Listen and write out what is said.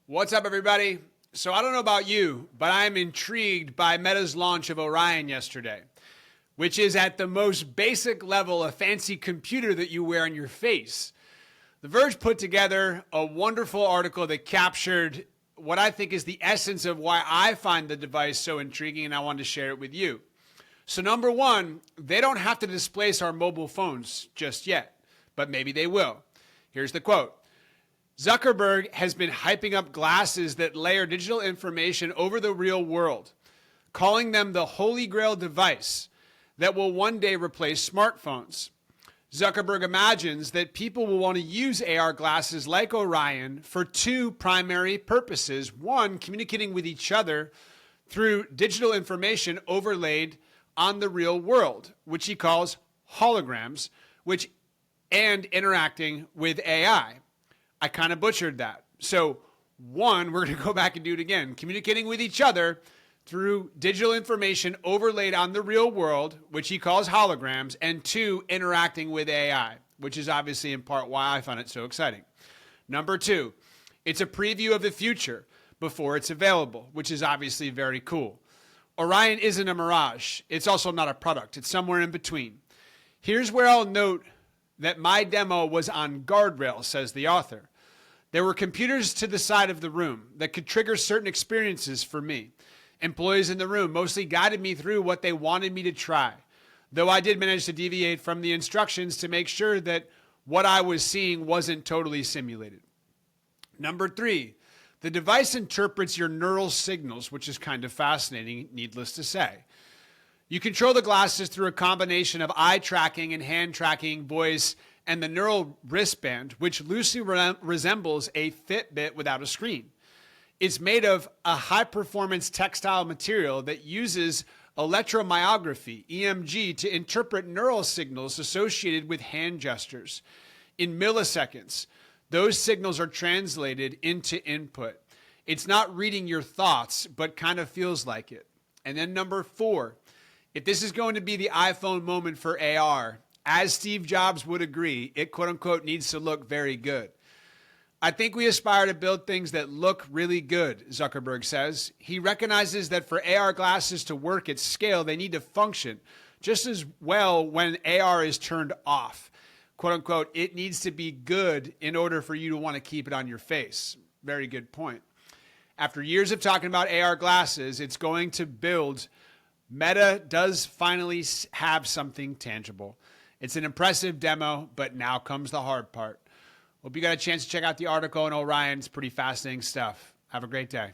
What's up, everybody? So I don't know about you, but I'm intrigued by Meta's launch of Orion yesterday, which is at the most basic level a fancy computer that you wear on your face. The Verge put together a wonderful article that captured what I think is the essence of why I find the device so intriguing, and I wanted to share it with you. So number one, they don't have to displace our mobile phones just yet, but maybe they will. Here's the quote. Zuckerberg has been hyping up glasses that layer digital information over the real world, calling them the holy grail device that will one day replace smartphones. Zuckerberg imagines that people will want to use AR glasses like Orion for two primary purposes. One, communicating with each other through digital information overlaid on the real world, which he calls holograms, and interacting with AI. I kind of butchered that. So one, we're going to go back and do it again. Communicating with each other through digital information overlaid on the real world, which he calls holograms. And two, interacting with AI, which is obviously in part why I find it so exciting. Number two, it's a preview of the future before it's available, which is obviously very cool. Orion isn't a mirage. It's also not a product. It's somewhere in between. Here's where I'll note that my demo was on guardrails, says the author. There were computers to the side of the room that could trigger certain experiences for me. Employees in the room mostly guided me through what they wanted me to try, though I did manage to deviate from the instructions to make sure that what I was seeing wasn't totally simulated. Number three, the device interprets your neural signals, which is kind of fascinating, needless to say. You control the glasses through a combination of eye tracking and hand tracking, voice, and the neural wristband, which loosely resembles a Fitbit without a screen. It's made of a high-performance textile material that uses electromyography, EMG, to interpret neural signals associated with hand gestures. In milliseconds, those signals are translated into input. It's not reading your thoughts, but kind of feels like it. And then number four, if this is going to be the iPhone moment for AR, as Steve Jobs would agree, it quote-unquote needs to look very good. I think we aspire to build things that look really good, Zuckerberg says. He recognizes that for AR glasses to work at scale, they need to function just as well when AR is turned off. Quote-unquote, it needs to be good in order for you to want to keep it on your face. Very good point. After years of talking about AR glasses, it's going to build. Meta does finally have something tangible. It's an impressive demo, but now comes the hard part. Hope you got a chance to check out the article on Orion. It's pretty fascinating stuff. Have a great day.